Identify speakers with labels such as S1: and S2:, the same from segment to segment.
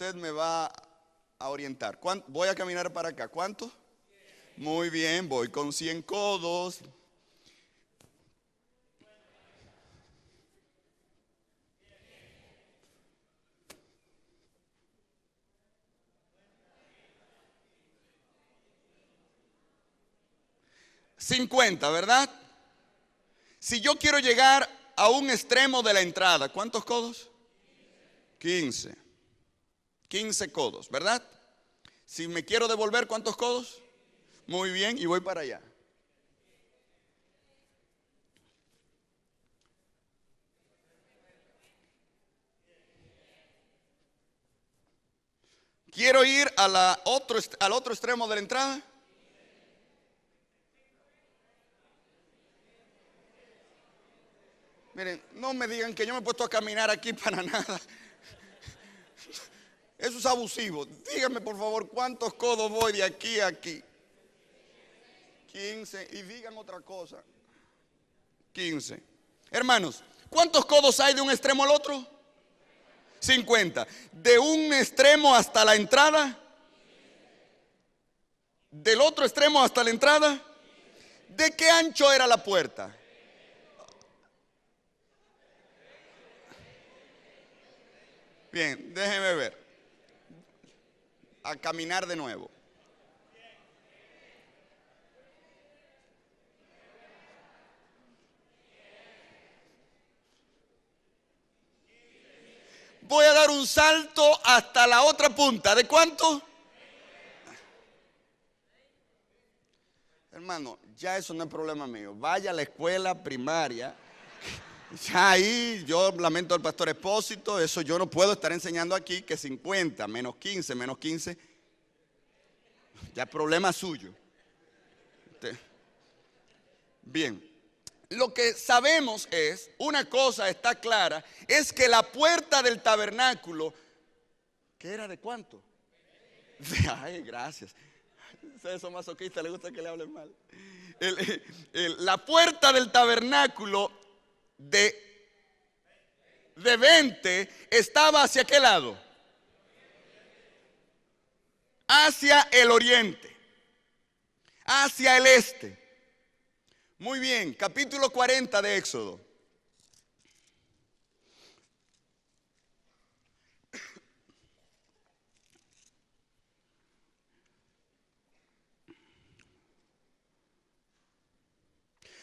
S1: usted me va a orientar. Voy a caminar para acá. ¿Cuánto? Muy bien, voy con 100 codos. $50, ¿verdad? Si yo quiero llegar a un extremo de la entrada, ¿cuántos codos? 15. 15 codos, ¿verdad? Si me quiero devolver, ¿cuántos codos? Muy bien, y voy para allá. Quiero ir al otro extremo de la entrada. Miren, no me digan que yo me he puesto a caminar aquí para nada. Eso es abusivo. Díganme por favor cuántos codos voy de aquí a aquí. 15. Y digan otra cosa. 15. Hermanos, ¿cuántos codos hay de un extremo al otro? 50. De un extremo hasta la entrada. Del otro extremo hasta la entrada. ¿De qué ancho era la puerta? Bien, déjeme ver. A caminar de nuevo. Voy a dar un salto hasta la otra punta. ¿De cuánto? Hermano, ya eso no es problema mío. Vaya a la escuela primaria. Ya ahí yo lamento al pastor Expósito. Eso yo no puedo estar enseñando aquí que 50 menos 15 menos 15. Ya es problema suyo. Bien. Lo que sabemos es, una cosa está clara, es que la puerta del tabernáculo, ¿qué era de cuánto? Ay, gracias. Ustedes son masoquistas, les gusta que le hablen mal. La puerta del tabernáculo de 20 estaba ¿hacia qué lado? Hacia el oriente, hacia el este. Muy bien, capítulo 40 de Éxodo.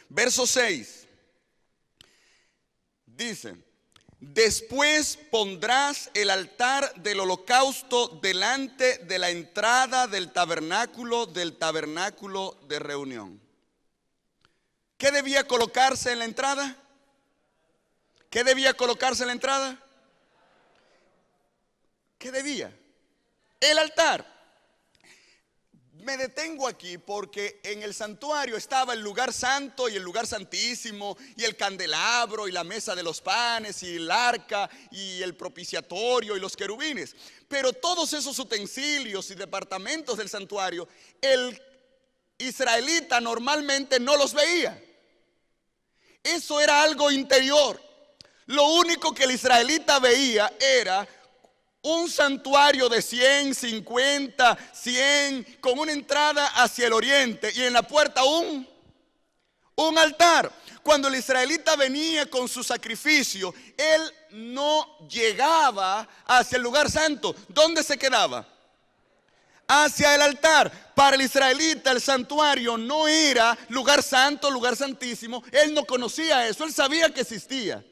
S1: Verso 6. Dice: después pondrás el altar del holocausto delante de la entrada del tabernáculo de reunión. ¿Qué debía colocarse en la entrada? ¿Qué debía colocarse en la entrada? ¿Qué debía? El altar. Me detengo aquí porque en el santuario estaba el lugar santo y el lugar santísimo y el candelabro y la mesa de los panes y el arca y el propiciatorio y los querubines. Pero todos esos utensilios y departamentos del santuario, el israelita normalmente no los veía. Eso era algo interior. Lo único que el israelita veía era un santuario de 100, 50, 100, con una entrada hacia el oriente y en la puerta un altar. Cuando el israelita venía con su sacrificio, él no llegaba hacia el lugar santo. ¿Dónde se quedaba? Hacia el altar. Para el israelita el santuario no era lugar santo, lugar santísimo. Él no conocía eso, él sabía que existía.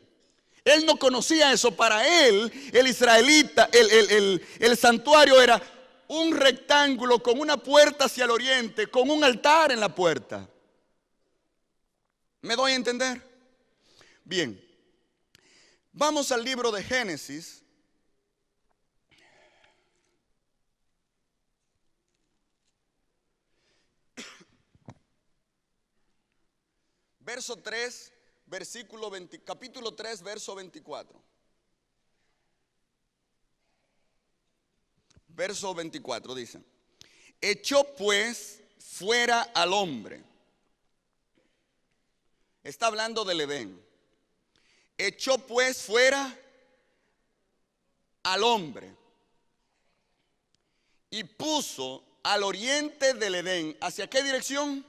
S1: Él no conocía eso. Para él, el israelita, el santuario era un rectángulo con una puerta hacia el oriente, con un altar en la puerta. ¿Me doy a entender? Bien, vamos al libro de Génesis. Verso 3. Capítulo 3, verso 24. Verso 24 dice: echó pues fuera al hombre. Está hablando del Edén. Echó pues fuera al hombre y puso al oriente del Edén. ¿Hacia qué dirección?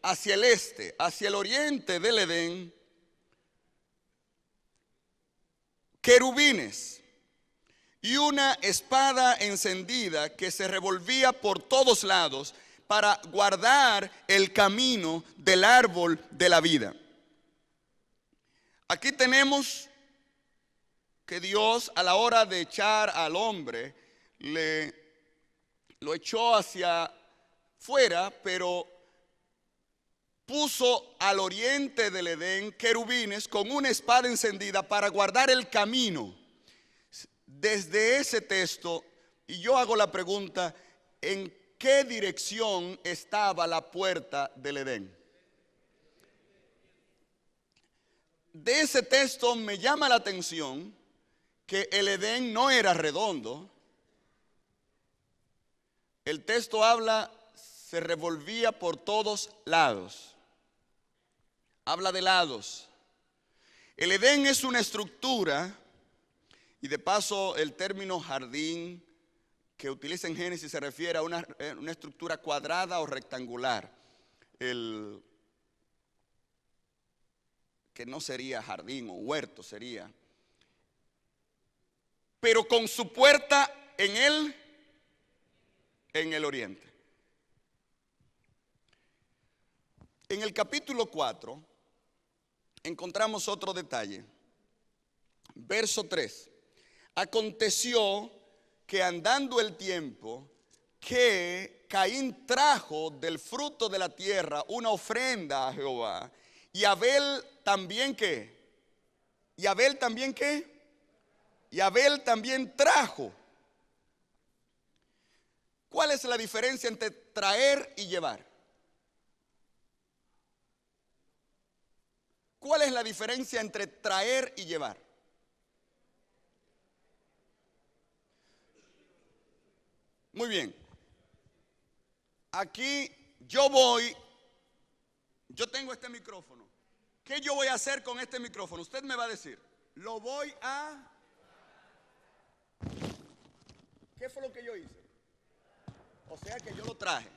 S1: Hacia el este, hacia el oriente del Edén, querubines y una espada encendida que se revolvía por todos lados para guardar el camino del árbol de la vida. Aquí tenemos que Dios, a la hora de echar al hombre, lo echó hacia fuera, pero puso al oriente del Edén querubines con una espada encendida para guardar el camino. Desde ese texto, y yo hago la pregunta, ¿en qué dirección estaba la puerta del Edén? De ese texto me llama la atención que el Edén no era redondo. El texto habla, se revolvía por todos lados. Habla de lados. El Edén es una estructura, y de paso el término jardín que utiliza en Génesis se refiere a una estructura cuadrada o rectangular. Que no sería jardín o huerto, sería. Pero con su puerta en el oriente. En el capítulo 4 encontramos otro detalle. Verso 3. Aconteció que andando el tiempo, que Caín trajo del fruto de la tierra una ofrenda a Jehová. Y Abel también ¿qué? ¿Y Abel también qué? Y Abel también trajo. ¿Cuál es la diferencia entre traer y llevar? ¿Cuál es la diferencia entre traer y llevar? Muy bien. Aquí yo tengo este micrófono. ¿Qué yo voy a hacer con este micrófono? Usted me va a decir, lo voy a... ¿Qué fue lo que yo hice? O sea que yo lo traje.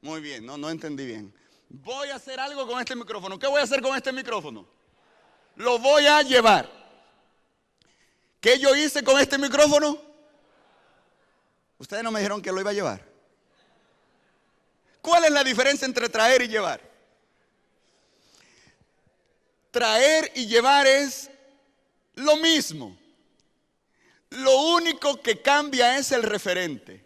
S1: Muy bien, no entendí bien. Voy a hacer algo con este micrófono. ¿Qué voy a hacer con este micrófono? Lo voy a llevar. ¿Qué yo hice con este micrófono? Ustedes no me dijeron que lo iba a llevar. ¿Cuál es la diferencia entre traer y llevar? Traer y llevar es lo mismo. Lo único que cambia es el referente.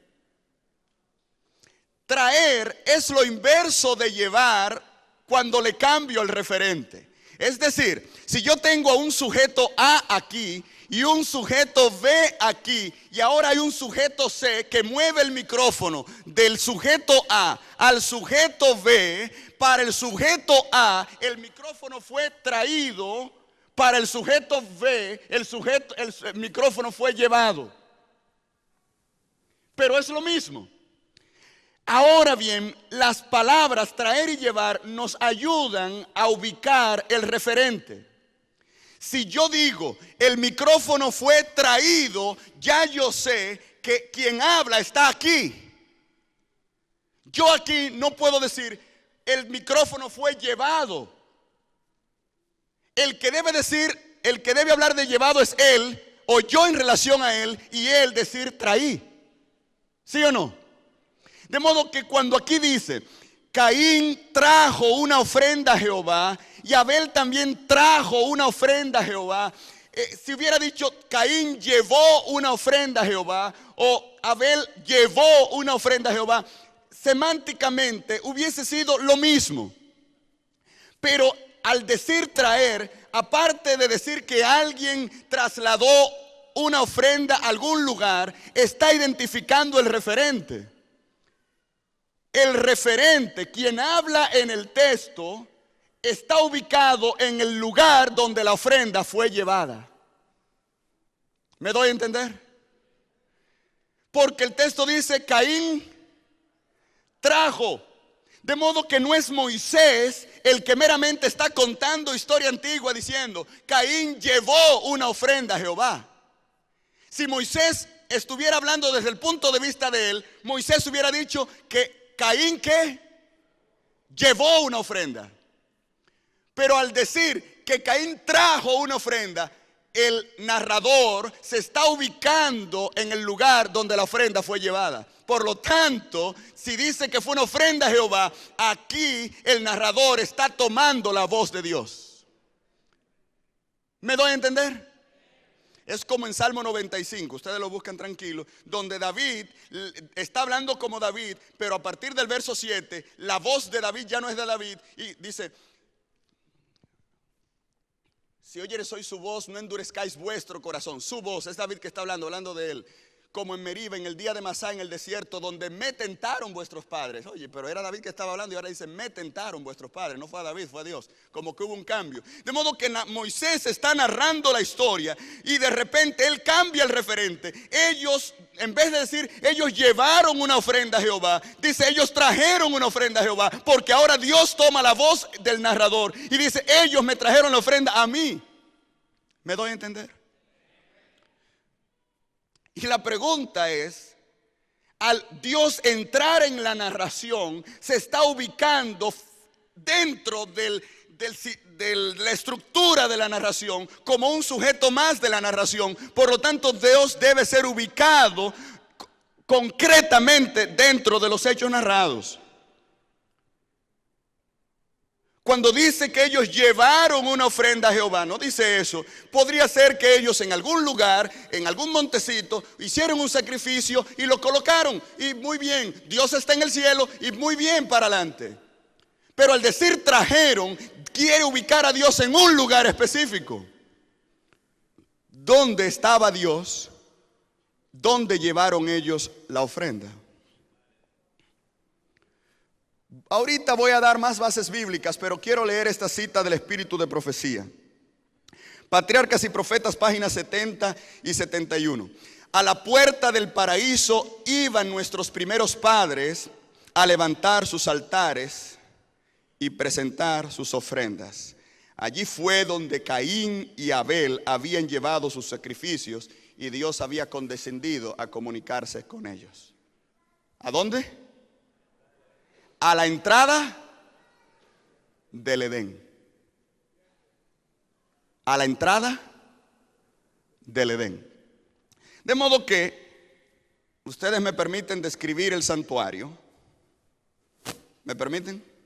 S1: Traer es lo inverso de llevar cuando le cambio el referente. Es decir, si yo tengo a un sujeto A aquí y un sujeto B aquí, y ahora hay un sujeto C que mueve el micrófono del sujeto A al sujeto B, para el sujeto A el micrófono fue traído, para el sujeto B el micrófono fue llevado. Pero es lo mismo. Ahora bien, las palabras traer y llevar nos ayudan a ubicar el referente. Si yo digo, el micrófono fue traído, ya yo sé que quien habla está aquí. Yo aquí no puedo decir, el micrófono fue llevado. El que debe decir, el que debe hablar de llevado es él, o yo en relación a él, y él decir traí. ¿Sí o no? De modo que cuando aquí dice, Caín trajo una ofrenda a Jehová y Abel también trajo una ofrenda a Jehová. Si hubiera dicho Caín llevó una ofrenda a Jehová o Abel llevó una ofrenda a Jehová, semánticamente hubiese sido lo mismo. Pero al decir traer, aparte de decir que alguien trasladó una ofrenda a algún lugar, está identificando el referente. El referente, quien habla en el texto, está ubicado en el lugar donde la ofrenda fue llevada. ¿Me doy a entender? Porque el texto dice, Caín trajo. De modo que no es Moisés el que meramente está contando historia antigua diciendo, Caín llevó una ofrenda a Jehová. Si Moisés estuviera hablando desde el punto de vista de él, Moisés hubiera dicho que Caín, ¿qué? Llevó una ofrenda. Pero al decir que Caín trajo una ofrenda, el narrador se está ubicando en el lugar donde la ofrenda fue llevada. Por lo tanto, si dice que fue una ofrenda a Jehová, aquí el narrador está tomando la voz de Dios. ¿Me doy a entender? Es como en Salmo 95, ustedes lo buscan tranquilo, donde David está hablando como David, pero a partir del verso 7, la voz de David ya no es de David y dice: si oyeres hoy su voz, no endurezcáis vuestro corazón. Su voz, es David que está hablando de él. Como en Meriba, en el día de Masá, en el desierto, donde me tentaron vuestros padres. Oye, pero era David que estaba hablando y ahora dice, me tentaron vuestros padres. No fue a David, fue a Dios. Como que hubo un cambio. De modo que Moisés está narrando la historia y de repente él cambia el referente. Ellos, en vez de decir, ellos llevaron una ofrenda a Jehová, dice, ellos trajeron una ofrenda a Jehová. Porque ahora Dios toma la voz del narrador y dice, ellos me trajeron la ofrenda a mí. ¿Me doy a entender? Y la pregunta es, al Dios entrar en la narración, se está ubicando dentro de la estructura de la narración, como un sujeto más de la narración. Por lo tanto, Dios debe ser ubicado concretamente dentro de los hechos narrados. Cuando dice que ellos llevaron una ofrenda a Jehová, no dice eso. Podría ser que ellos en algún lugar, en algún montecito, hicieron un sacrificio y lo colocaron. Y muy bien, Dios está en el cielo y muy bien para adelante. Pero al decir trajeron, quiere ubicar a Dios en un lugar específico. ¿Dónde estaba Dios? ¿Dónde llevaron ellos la ofrenda? Ahorita voy a dar más bases bíblicas, pero quiero leer esta cita del Espíritu de Profecía. Patriarcas y Profetas, páginas 70 y 71. A la puerta del paraíso iban nuestros primeros padres a levantar sus altares y presentar sus ofrendas. Allí fue donde Caín y Abel habían llevado sus sacrificios y Dios había condescendido a comunicarse con ellos. ¿A dónde? A la entrada del Edén. A la entrada del Edén. De modo que ustedes me permiten describir el santuario. ¿Me permiten?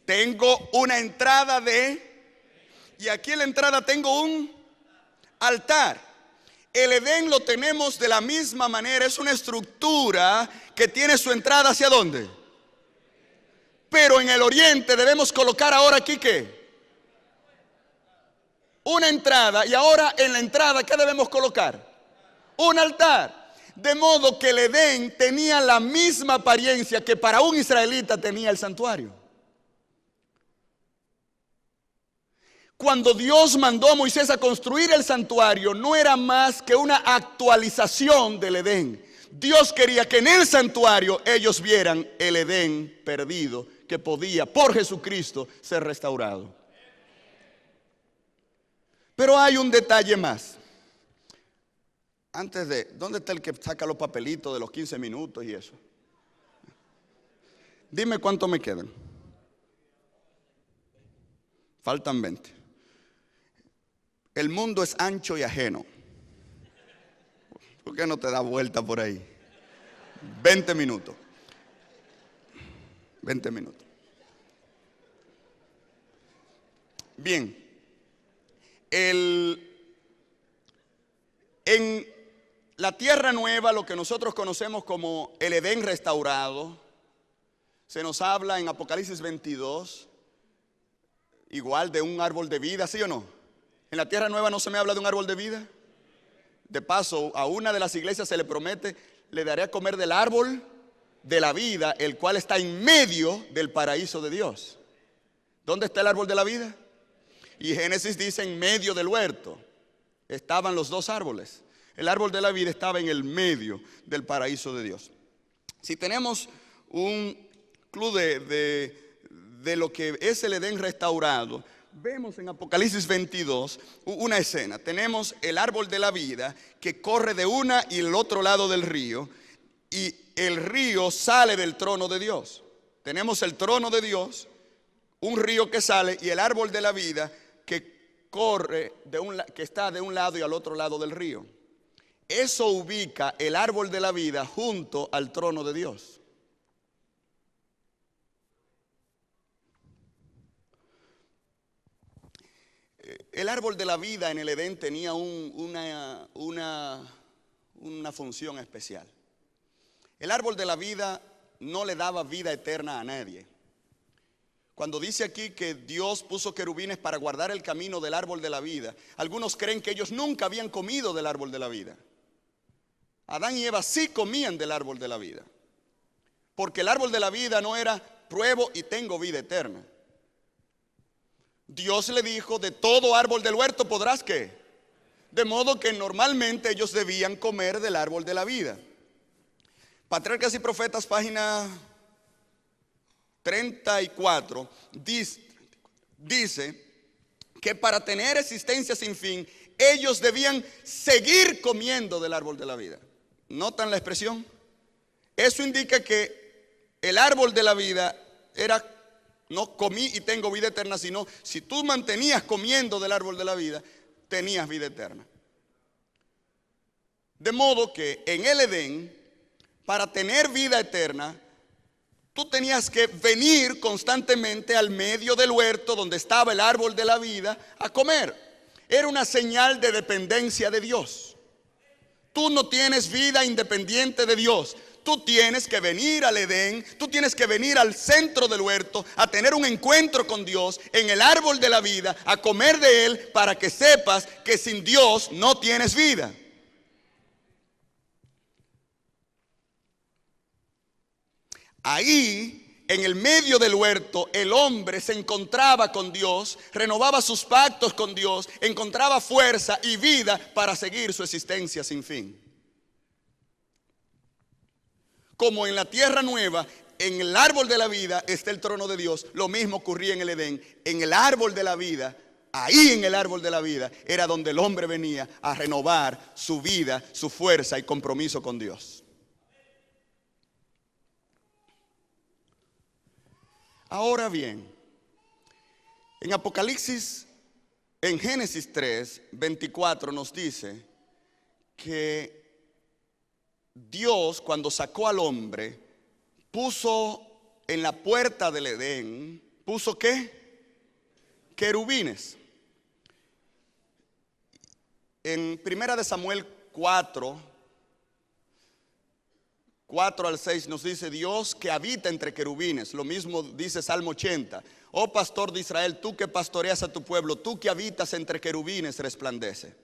S1: Tengo una entrada y aquí en la entrada tengo un altar. El Edén lo tenemos de la misma manera, es una estructura que tiene su entrada ¿hacia dónde? Pero en el oriente debemos colocar ahora aquí ¿qué? Una entrada, y ahora en la entrada ¿qué debemos colocar? Un altar. De modo que el Edén tenía la misma apariencia que para un israelita tenía el santuario. Cuando Dios mandó a Moisés a construir el santuario, no era más que una actualización del Edén. Dios quería que en el santuario ellos vieran el Edén perdido, que podía por Jesucristo ser restaurado. Pero hay un detalle más. Antes de, ¿dónde está el que saca los papelitos de los 15 minutos y eso? Dime cuánto me quedan. Faltan 20. El mundo es ancho y ajeno. ¿Por qué no te da vuelta por ahí? 20 minutos. 20 minutos. Bien. En la tierra nueva, lo que nosotros conocemos como el Edén restaurado, se nos habla en Apocalipsis 22, igual de un árbol de vida, ¿sí o no? En la tierra nueva no se me habla de un árbol de vida. De paso, a una de las iglesias se le promete, le daré a comer del árbol de la vida, el cual está en medio del paraíso de Dios. ¿Dónde está el árbol de la vida? Y Génesis dice en medio del huerto estaban los dos árboles. El árbol de la vida estaba en el medio del paraíso de Dios. Si tenemos un club de lo que es el Edén restaurado, vemos en Apocalipsis 22 una escena. Tenemos el árbol de la vida que corre de una y el otro lado del río, y el río sale del trono de Dios. Tenemos el trono de Dios, un río que sale, y el árbol de la vida que corre que está de un lado y al otro lado del río. Eso ubica el árbol de la vida junto al trono de Dios. El árbol de la vida en el Edén tenía una función especial. El árbol de la vida no le daba vida eterna a nadie. Cuando dice aquí que Dios puso querubines para guardar el camino del árbol de la vida, algunos creen que ellos nunca habían comido del árbol de la vida. Adán y Eva sí comían del árbol de la vida, porque el árbol de la vida no era pruebo y tengo vida eterna. Dios le dijo, de todo árbol del huerto podrás ¿qué? De modo que normalmente ellos debían comer del árbol de la vida. Patriarcas y Profetas, página 34, dice que para tener existencia sin fin, ellos debían seguir comiendo del árbol de la vida. ¿Notan la expresión? Eso indica que el árbol de la vida era, no comí y tengo vida eterna, sino si tú mantenías comiendo del árbol de la vida, tenías vida eterna. De modo que en el Edén, para tener vida eterna, tú tenías que venir constantemente al medio del huerto donde estaba el árbol de la vida a comer. Era una señal de dependencia de Dios. Tú no tienes vida independiente de Dios. Tú tienes que venir al Edén, tú tienes que venir al centro del huerto a tener un encuentro con Dios en el árbol de la vida, a comer de él para que sepas que sin Dios no tienes vida. Ahí, en el medio del huerto, el hombre se encontraba con Dios, renovaba sus pactos con Dios, encontraba fuerza y vida para seguir su existencia sin fin. Como en la tierra nueva, en el árbol de la vida está el trono de Dios, lo mismo ocurría en el Edén. En el árbol de la vida, ahí en el árbol de la vida, era donde el hombre venía a renovar su vida, su fuerza y compromiso con Dios. Ahora bien, en Apocalipsis, en Génesis 3, 24 nos dice que Dios, cuando sacó al hombre, puso en la puerta del Edén, ¿puso qué? Querubines. En 1 Samuel 4 al 6 nos dice Dios que habita entre querubines. Lo mismo dice Salmo 80. Oh pastor de Israel, tú que pastoreas a tu pueblo, tú que habitas entre querubines, resplandece.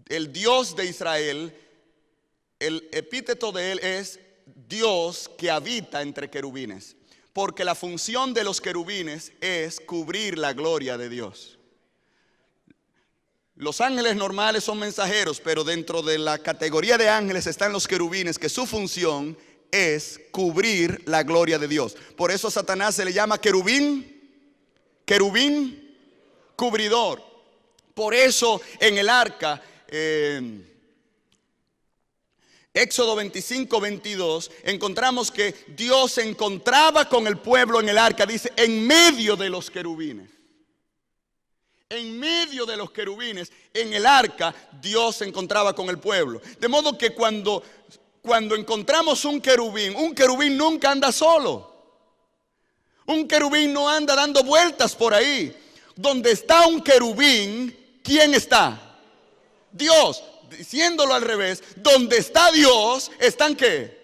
S1: El Dios de Israel, el epíteto de él es Dios que habita entre querubines, porque la función de los querubines es cubrir la gloria de Dios. Los ángeles normales son mensajeros, pero dentro de la categoría de ángeles están los querubines, que su función es cubrir la gloria de Dios. Por eso a Satanás se le llama querubín, cubridor. Por eso en el arca, Éxodo 25, 22, encontramos que Dios se encontraba con el pueblo en el arca, dice, en medio de los querubines. En medio de los querubines, en el arca, Dios se encontraba con el pueblo. De modo que cuando encontramos un querubín nunca anda solo. Un querubín no anda dando vueltas por ahí. Donde está un querubín, ¿quién está? Dios. Diciéndolo al revés, donde está Dios, ¿están qué?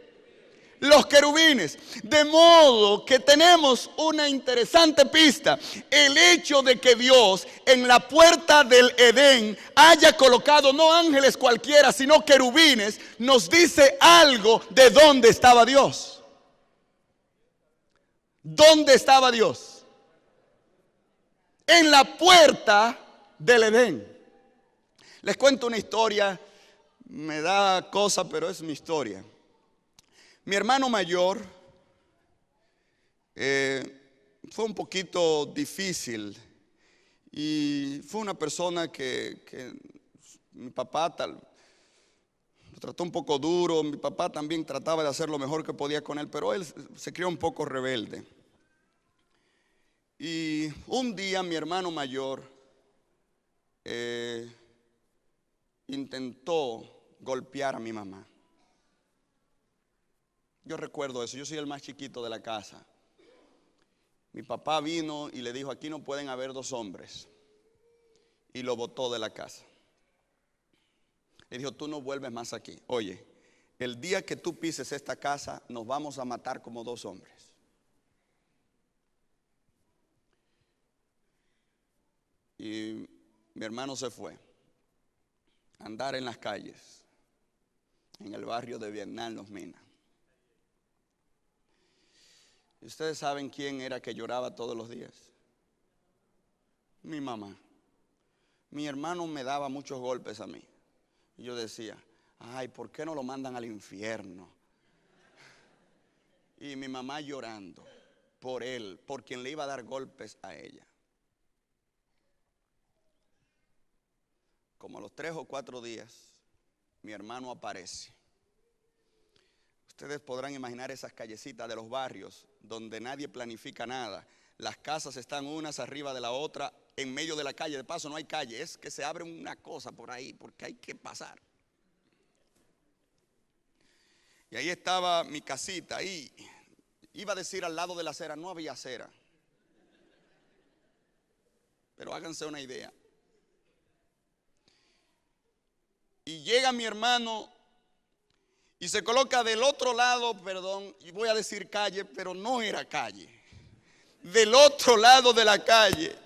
S1: Los querubines. De modo que tenemos una interesante pista. El hecho de que Dios en la puerta del Edén haya colocado no ángeles cualquiera, sino querubines, nos dice algo de dónde estaba Dios. ¿Dónde estaba Dios? en la puerta del Edén. Les cuento una historia, me da cosa, pero es mi historia. Mi hermano mayor fue un poquito difícil y fue una persona que mi papá lo trató un poco duro. Mi papá también trataba de hacer lo mejor que podía con él, pero él se crió un poco rebelde. Y un día mi hermano mayor intentó golpear a mi mamá. Yo recuerdo eso, yo soy el más chiquito de la casa. Mi papá vino y le dijo: aquí no pueden haber dos hombres. Y lo botó de la casa. Le dijo: tú no vuelves más aquí. Oye, el día que tú pises esta casa, nos vamos a matar como dos hombres. Y mi hermano se fue a andar en las calles, en el barrio de Vietnam, Los Minas. ¿Y ustedes saben quién era que lloraba todos los días? Mi mamá. Mi hermano me daba muchos golpes a mí. Y yo decía: ay, ¿por qué no lo mandan al infierno? Y mi mamá llorando por él, por quien le iba a dar golpes a ella. Como a los 3 o 4 días, mi hermano aparece. Ustedes podrán imaginar esas callecitas de los barrios donde nadie planifica nada. Las casas están unas arriba de la otra en medio de la calle. De paso no hay calle, es que se abre una cosa por ahí porque hay que pasar. Y ahí estaba mi casita, ahí iba a decir al lado de la acera, no había acera. Pero háganse una idea. Y llega mi hermano y se coloca del otro lado, perdón, y voy a decir calle, pero no era calle. Del otro lado de la calle.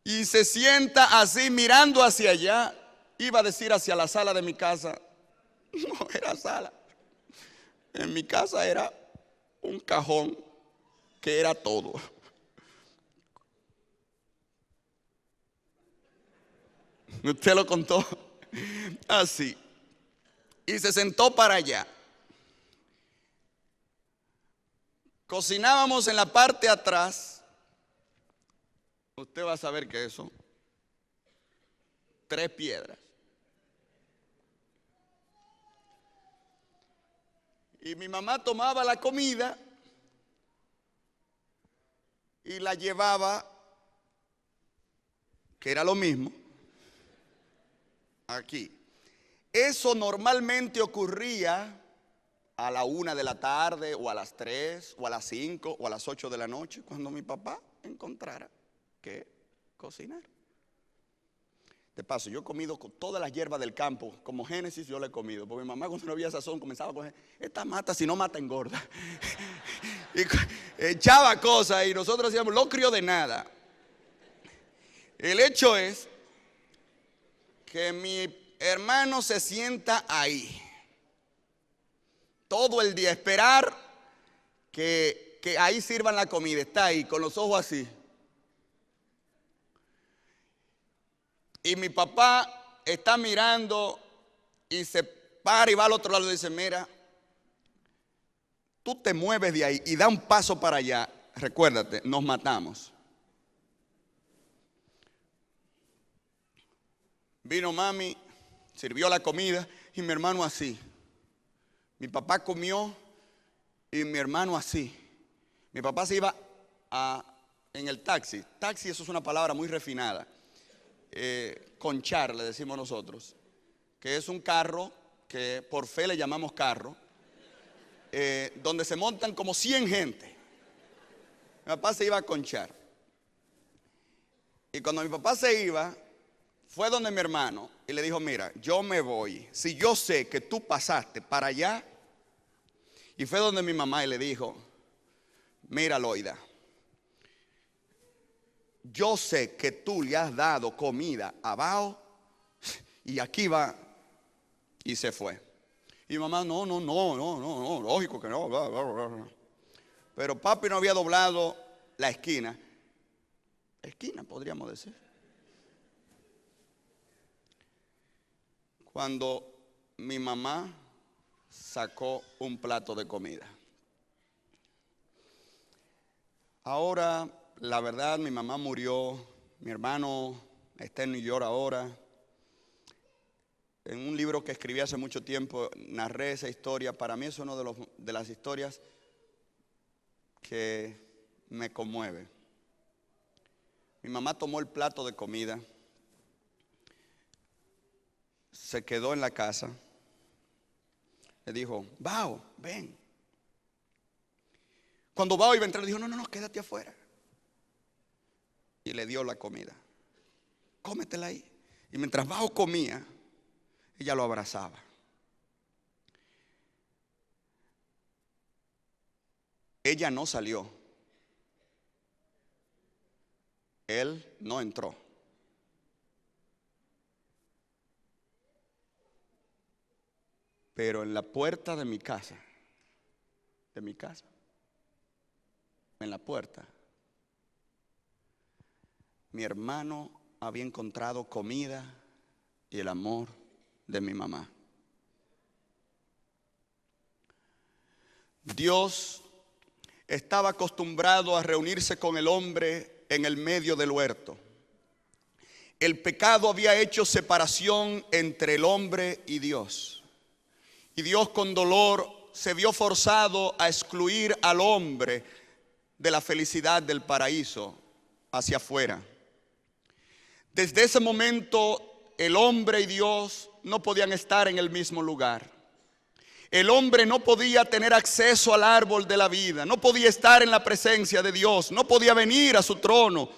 S1: Y se sienta así mirando hacia allá. Iba a decir hacia la sala de mi casa. No era sala. En mi casa era un cajón que era todo. Usted lo contó así. Y se sentó para allá. Cocinábamos en la parte de atrás. Usted va a saber que eso. 3 piedras. Y mi mamá tomaba la comida y la llevaba, que era lo mismo, aquí. Eso normalmente ocurría a la 1 de la tarde, o a las 3, o a las 5, o a las 8 de la noche, cuando mi papá encontrara que cocinar. De paso, yo he comido con todas las hierbas del campo, como Génesis yo le he comido, porque mi mamá cuando no había sazón comenzaba a coger, esta mata, si no mata engorda. Y echaba cosas y nosotros hacíamos locrio de nada. El hecho es que mi hermano se sienta ahí todo el día, esperar que ahí sirvan la comida. Está ahí con los ojos así. Y mi papá está mirando y se para y va al otro lado y dice: mira, tú te mueves de ahí y da un paso para allá. Recuérdate, nos matamos. Vino mami, sirvió la comida y mi hermano así. Mi papá comió y mi hermano así. Mi papá se iba en el taxi. Taxi, eso es una palabra muy refinada. Conchar, le decimos nosotros, que es un carro que por fe le llamamos carro, donde se montan como 100 gente. Mi papá se iba a conchar. Y cuando mi papá se iba, fue donde mi hermano y le dijo: mira, yo me voy, si yo sé que tú pasaste para allá. Y fue donde mi mamá y le dijo: mira, Loida, yo sé que tú le has dado comida abajo y aquí va. Y se fue. Y mamá: no, lógico que no. Pero papi no había doblado la esquina. esquina, podríamos decir. Cuando mi mamá sacó un plato de comida. Ahora, la verdad, mi mamá murió, mi hermano está en New York ahora. En un libro que escribí hace mucho tiempo, narré esa historia. Para mí es una de las historias que me conmueve. Mi mamá tomó el plato de comida, se quedó en la casa, le dijo, Bao, ven. Cuando Bao iba a entrar, le dijo, no, quédate afuera. Y le dio la comida. Cómetela ahí. Y mientras Bao comía, ella lo abrazaba. Ella no salió. Él no entró. Pero en la puerta de mi casa, en la puerta, mi hermano había encontrado comida y el amor de mi mamá. Dios estaba acostumbrado a reunirse con el hombre en el medio del huerto. El pecado había hecho separación entre el hombre y Dios. Y Dios con dolor se vio forzado a excluir al hombre de la felicidad del paraíso hacia afuera. Desde ese momento el hombre y Dios no podían estar en el mismo lugar. El hombre no podía tener acceso al árbol de la vida, no podía estar en la presencia de Dios, no podía venir a su trono,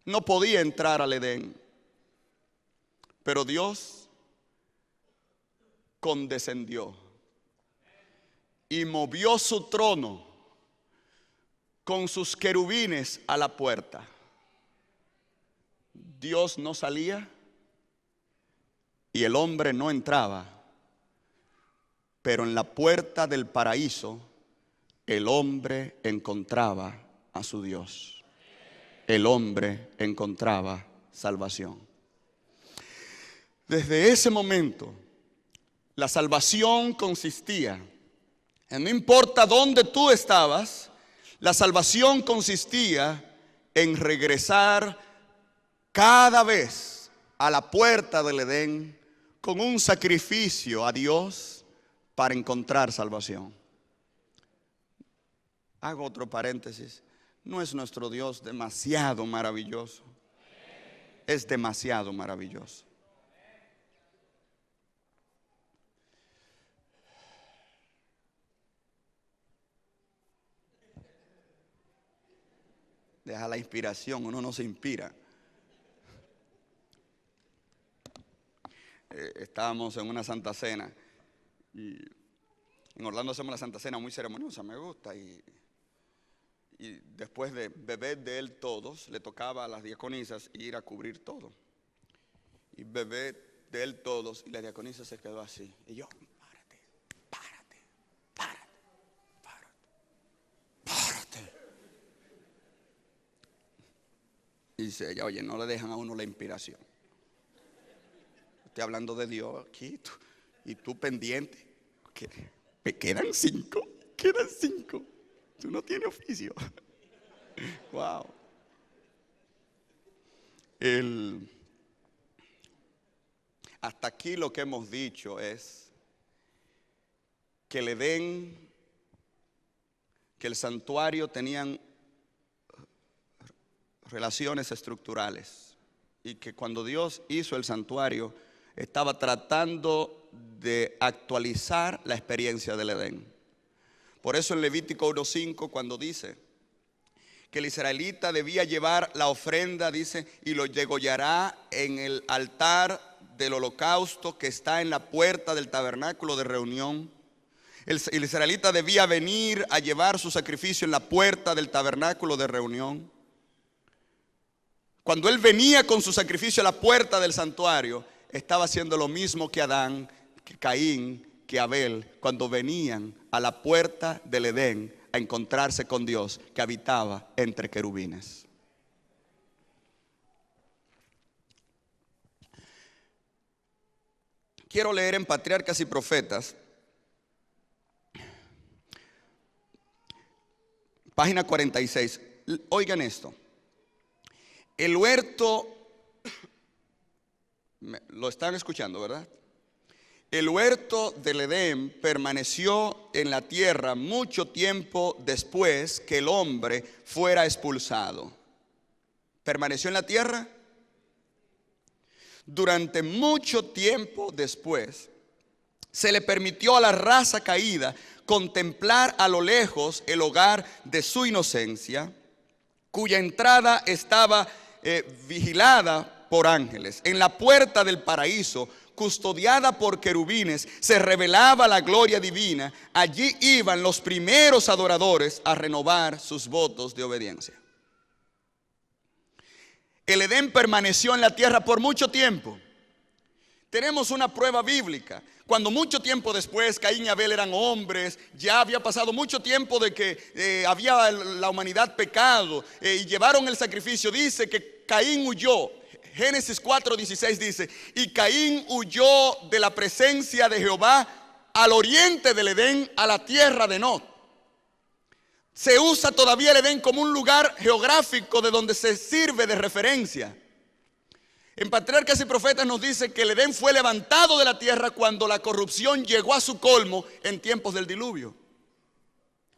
S1: no podía entrar al Edén. Pero Dios condescendió y movió su trono con sus querubines a la puerta. Dios no salía y el hombre no entraba. Pero en la puerta del paraíso, el hombre encontraba a su Dios. El hombre encontraba salvación. Desde ese momento, la salvación consistía en no importa dónde tú estabas, la salvación consistía en regresar cada vez a la puerta del Edén con un sacrificio a Dios para encontrar salvación. Hago otro paréntesis. ¿No es nuestro Dios demasiado maravilloso? Es demasiado maravilloso. Deja la inspiración, uno no se inspira. Estábamos en una Santa Cena y en Orlando hacemos la Santa Cena muy ceremoniosa, me gusta, y después de beber de él todos, le tocaba a las diaconisas ir a cubrir todo. Y beber de él todos, y la diaconisa se quedó así. Y yo, párate. Y dice ella, oye, no le dejan a uno la inspiración. Estoy hablando de Dios aquí, y tú pendiente. Me quedan 5. Tú no tienes oficio. Wow. Hasta aquí lo que hemos dicho es que el Edén, que el santuario tenían relaciones estructurales y que cuando Dios hizo el santuario estaba tratando de actualizar la experiencia del Edén. Por eso en Levítico 1:5 cuando dice que el israelita debía llevar la ofrenda, dice, y lo degollará en el altar del holocausto que está en la puerta del tabernáculo de reunión. El israelita debía venir a llevar su sacrificio en la puerta del tabernáculo de reunión. Cuando él venía con su sacrificio a la puerta del santuario, estaba haciendo lo mismo que Adán, que Caín, que Abel, cuando venían a la puerta del Edén a encontrarse con Dios que habitaba entre querubines. Quiero leer en Patriarcas y Profetas, página 46. Oigan esto. El huerto, lo están escuchando, ¿verdad? El huerto del Edén permaneció en la tierra mucho tiempo después que el hombre fuera expulsado. ¿Permaneció en la tierra? Durante mucho tiempo después, se le permitió a la raza caída contemplar a lo lejos el hogar de su inocencia, cuya entrada estaba vigilada por ángeles. En la puerta del paraíso, custodiada por querubines, se revelaba la gloria divina. Allí iban los primeros adoradores a renovar sus votos de obediencia. El Edén permaneció en la tierra por mucho tiempo. Tenemos una prueba bíblica. Cuando mucho tiempo después Caín y Abel eran hombres, ya había pasado mucho tiempo de que había la humanidad pecado y llevaron el sacrificio. Dice que Caín huyó. Génesis 4:16 dice: y Caín huyó de la presencia de Jehová al oriente del Edén, a la tierra de Nod. Se usa todavía el Edén como un lugar geográfico de donde se sirve de referencia. En Patriarcas y Profetas nos dice que el Edén fue levantado de la tierra cuando la corrupción llegó a su colmo en tiempos del diluvio.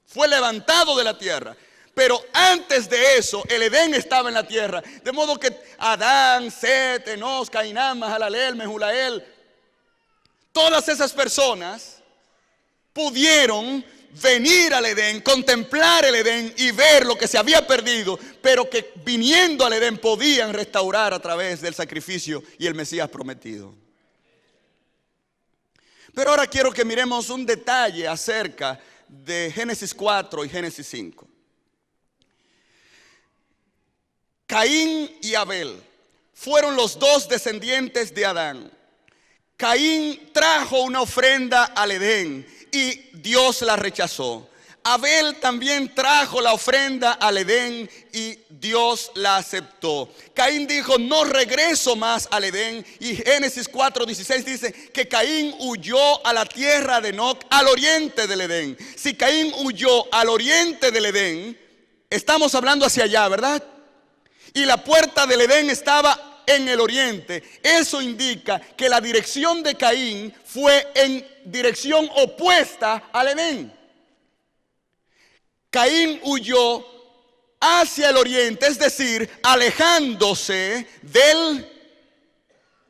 S1: Fue levantado de la tierra. Pero antes de eso, el Edén estaba en la tierra. De modo que Adán, Set, Enos, Cainán, Mahalalel, Mehulael, todas esas personas pudieron venir al Edén, contemplar el Edén y ver lo que se había perdido, pero que viniendo al Edén podían restaurar a través del sacrificio y el Mesías prometido. Pero ahora quiero que miremos un detalle acerca de Génesis 4 y Génesis 5. Caín y Abel fueron los dos descendientes de Adán. Caín trajo una ofrenda al Edén y Dios la rechazó. Abel también trajo la ofrenda al Edén y Dios la aceptó. Caín dijo: no regreso más al Edén. Y Génesis 4:16 dice que Caín huyó a la tierra de Nod, al oriente del Edén. Si Caín huyó al oriente del Edén, estamos hablando hacia allá, ¿verdad? Y la puerta del Edén estaba en el oriente. Eso indica que la dirección de Caín fue en dirección opuesta al Edén. Caín huyó hacia el oriente, es decir, alejándose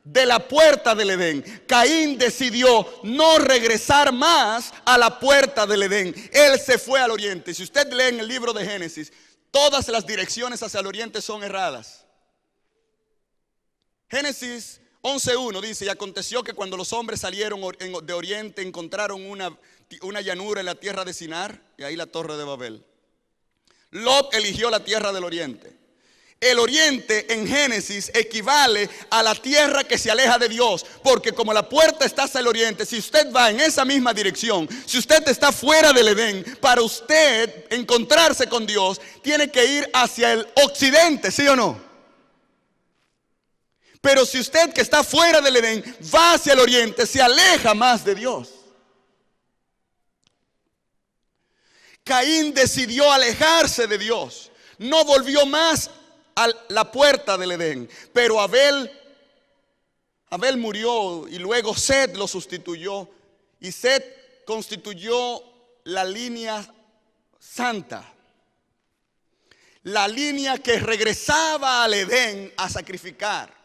S1: de la puerta del Edén. Caín decidió no regresar más a la puerta del Edén. Él se fue al oriente. Si usted lee en el libro de Génesis, todas las direcciones hacia el oriente son erradas. Génesis 11:1 dice: y aconteció que cuando los hombres salieron de oriente, encontraron una llanura en la tierra de Sinar, y ahí la torre de Babel. Lot eligió la tierra del oriente. El oriente en Génesis equivale a la tierra que se aleja de Dios, porque como la puerta está hacia el oriente, si usted va en esa misma dirección, si usted está fuera del Edén, para usted encontrarse con Dios, tiene que ir hacia el occidente, ¿sí o no? Pero si usted, que está fuera del Edén, va hacia el oriente, se aleja más de Dios. Caín decidió alejarse de Dios, no volvió más a la puerta del Edén. Pero Abel murió y luego Set lo sustituyó, y Set constituyó la línea santa, la línea que regresaba al Edén a sacrificar.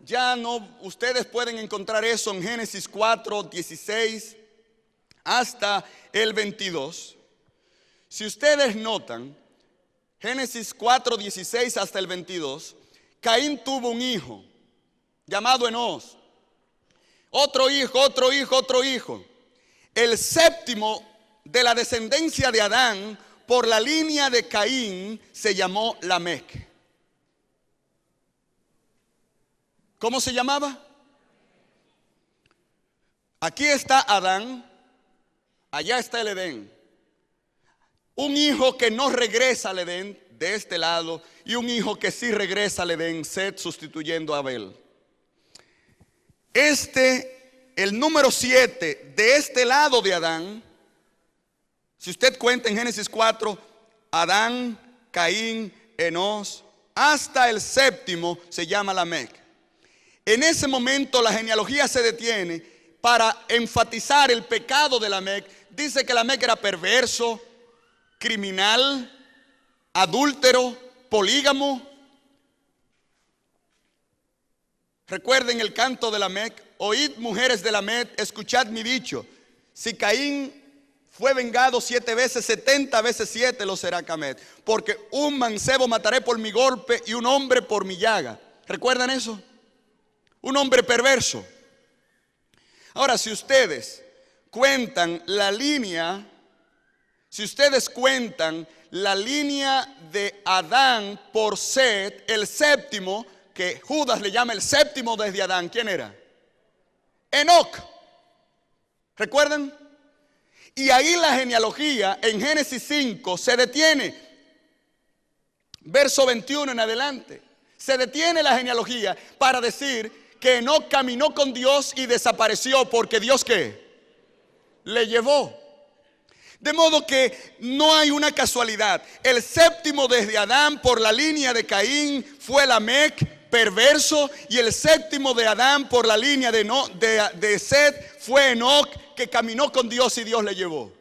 S1: Ya no, ustedes pueden encontrar eso en Génesis 4:16 hasta el 22. Si ustedes notan, Génesis 4:16 hasta el 22, Caín tuvo un hijo llamado Enos. Otro hijo, otro hijo, otro hijo. El séptimo de la descendencia de Adán por la línea de Caín se llamó Lamec. ¿Cómo se llamaba? Aquí está Adán, allá está el Edén. Un hijo que no regresa al Edén de este lado, y un hijo que sí regresa al Edén, Set sustituyendo a Abel. el número 7 de este lado de Adán, si usted cuenta en Génesis 4, Adán, Caín, Enós, hasta el séptimo se llama Lamec. En ese momento la genealogía se detiene para enfatizar el pecado de Lamec. Dice que Lamec era perverso, criminal, adúltero, polígamo. Recuerden el canto de Lamec: oíd, mujeres de Lamec, escuchad mi dicho. Si Caín fue vengado 7 veces, 70 veces 7 lo será Camet. Porque un mancebo mataré por mi golpe y un hombre por mi llaga. ¿Recuerdan eso? Un hombre perverso. Ahora, si ustedes cuentan la línea, de Adán por Set, el séptimo, que Judas le llama el séptimo desde Adán, ¿quién era? Enoc. ¿Recuerdan? Y ahí la genealogía en Génesis 5 se detiene. Verso 21 en adelante. Se detiene la genealogía para decir que Enoc caminó con Dios y desapareció porque Dios ¿qué? Le llevó. De modo que no hay una casualidad. El séptimo desde Adán por la línea de Caín fue Lamec, perverso, y el séptimo de Adán por la línea de Set fue Enoc, que caminó con Dios y Dios le llevó.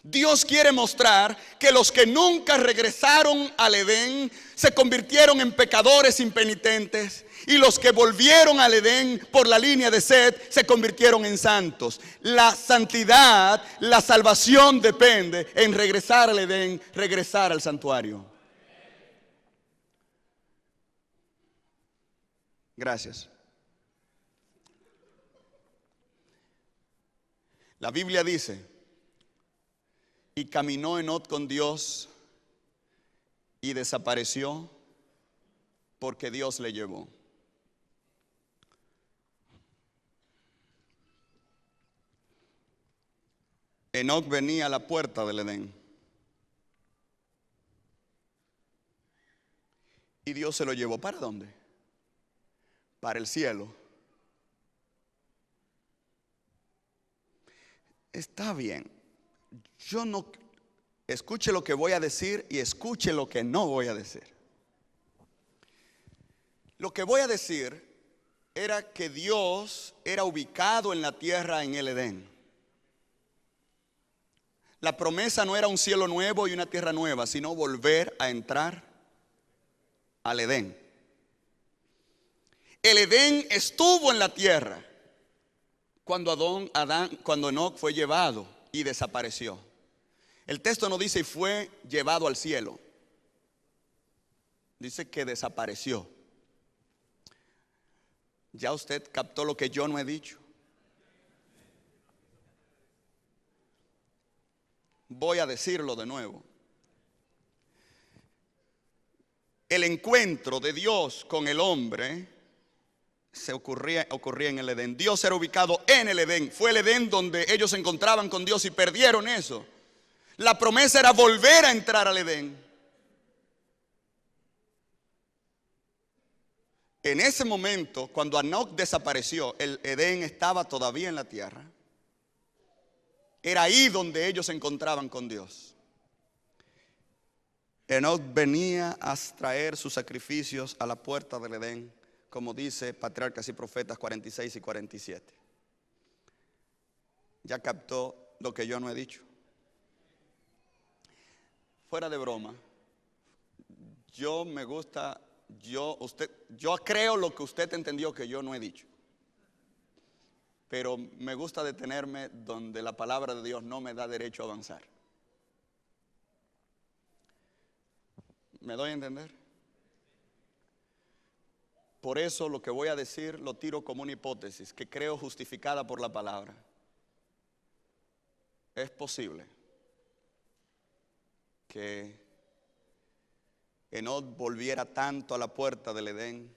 S1: Dios quiere mostrar que los que nunca regresaron al Edén se convirtieron en pecadores impenitentes, y los que volvieron al Edén por la línea de Set se convirtieron en santos. La santidad, la salvación depende en regresar al Edén, regresar al santuario. Gracias. La Biblia dice: y caminó Enoc con Dios y desapareció porque Dios le llevó. Enoc venía a la puerta del Edén y Dios se lo llevó. ¿Para dónde? Para el cielo. Está bien. Yo no, escuche lo que voy a decir y escuche lo que no voy a decir. Lo que voy a decir era que Dios era ubicado en la tierra en el Edén. La promesa no era un cielo nuevo y una tierra nueva, sino volver a entrar al Edén. El Edén estuvo en la tierra cuando Enoc fue llevado y desapareció. El texto no dice y fue llevado al cielo. Dice que desapareció. ¿Ya usted captó lo que yo no he dicho? Voy a decirlo de nuevo. El encuentro de Dios con el hombre ocurría en el Edén. Dios era ubicado en el Edén. Fue el Edén donde ellos se encontraban con Dios y perdieron eso. La promesa era volver a entrar al Edén. En ese momento, cuando Enoc desapareció, el Edén estaba todavía en la tierra. Era ahí donde ellos se encontraban con Dios. Enoc venía a traer sus sacrificios a la puerta del Edén, como dice Patriarcas y Profetas 46 y 47. ¿Ya captó lo que yo no he dicho? Fuera de broma, yo creo lo que usted entendió que yo no he dicho. Pero me gusta detenerme donde la palabra de Dios no me da derecho a avanzar. ¿Me doy a entender? Por eso lo que voy a decir lo tiro como una hipótesis que creo justificada por la palabra. Es posible que Enoc volviera tanto a la puerta del Edén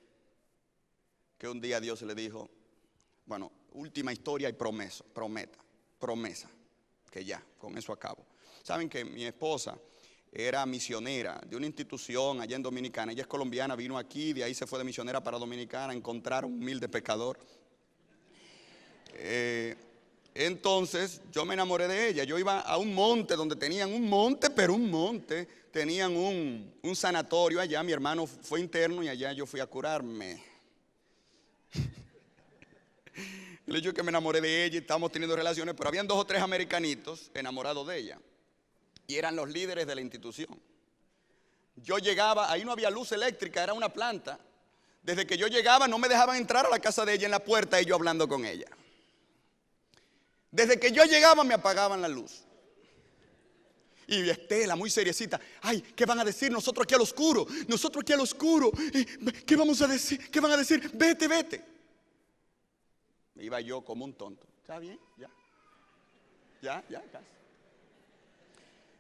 S1: que un día Dios le dijo, bueno, última historia y promesa, que ya, con eso acabo. Saben que mi esposa era misionera de una institución allá en Dominicana. Ella es colombiana, vino aquí, de ahí se fue de misionera para Dominicana a encontrar a un humilde pecador. Entonces yo me enamoré de ella. Yo iba a un monte donde tenían un monte, pero un monte. Tenían un sanatorio allá. Mi hermano fue interno y allá yo fui a curarme. El hecho es que me enamoré de ella y estábamos teniendo relaciones, pero habían 2 o 3 americanitos enamorados de ella. Y eran los líderes de la institución. Yo llegaba, ahí no había luz eléctrica, era una planta. Desde que yo llegaba no me dejaban entrar a la casa de ella, en la puerta, y yo hablando con ella. Desde que yo llegaba me apagaban la luz. Y Estela, muy seriecita: ay, ¿qué van a decir? Nosotros aquí al oscuro, nosotros aquí al oscuro. ¿Qué vamos a decir? ¿Qué van a decir? Vete, vete. Me iba yo como un tonto. ¿Está bien? Ya, casi.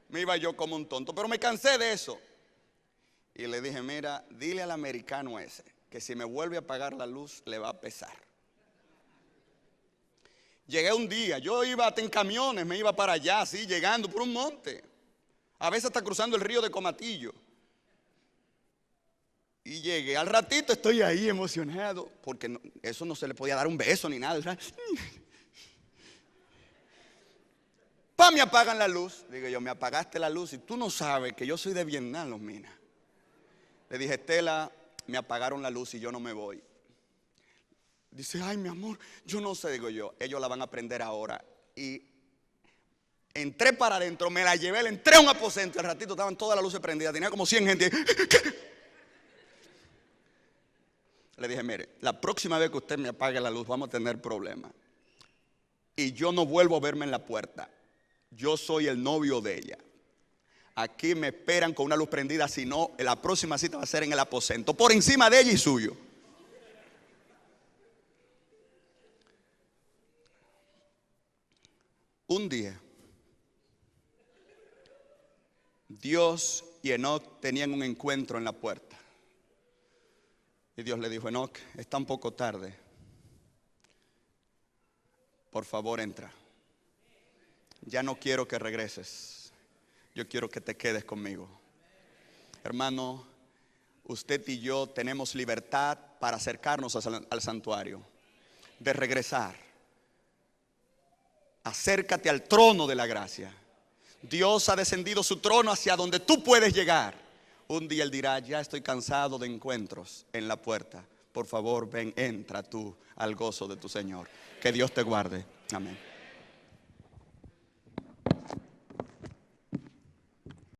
S1: Me iba yo como un tonto, pero me cansé de eso. Y le dije: mira, dile al americano ese que si me vuelve a apagar la luz le va a pesar. Llegué un día, yo iba hasta en camiones, me iba para allá, así, llegando por un monte. A veces hasta cruzando el río de Comatillo. Y llegué, al ratito estoy ahí emocionado, porque eso no se le podía dar un beso ni nada. Me apagan la luz. Digo yo: me apagaste la luz y tú no sabes que yo soy de Vietnam, los minas. Le dije: Estela, me apagaron la luz y yo no me voy. Dice: ay, mi amor, yo no sé. Digo yo: ellos la van a prender ahora. Y entré para adentro, me la llevé, le entré a un aposento. Al ratito estaban todas las luces prendidas, tenía como 100 gente. Le dije: mire, la próxima vez que usted me apague la luz vamos a tener problemas. Y yo no vuelvo a verme en la puerta. Yo soy el novio de ella. Aquí me esperan con una luz prendida, si no, la próxima cita va a ser en el aposento, por encima de ella y suyo. Un día, Dios y Enoc tenían un encuentro en la puerta. Y Dios le dijo: Enoc, está un poco tarde. Por favor, entra. Ya no quiero que regreses. Yo quiero que te quedes conmigo. Hermano, usted y yo tenemos libertad para acercarnos al santuario, de regresar. Acércate al trono de la gracia. Dios ha descendido su trono hacia donde tú puedes llegar. Un día Él dirá: ya estoy cansado de encuentros en la puerta. Por favor, ven, entra tú al gozo de tu Señor. Que Dios te guarde. Amén.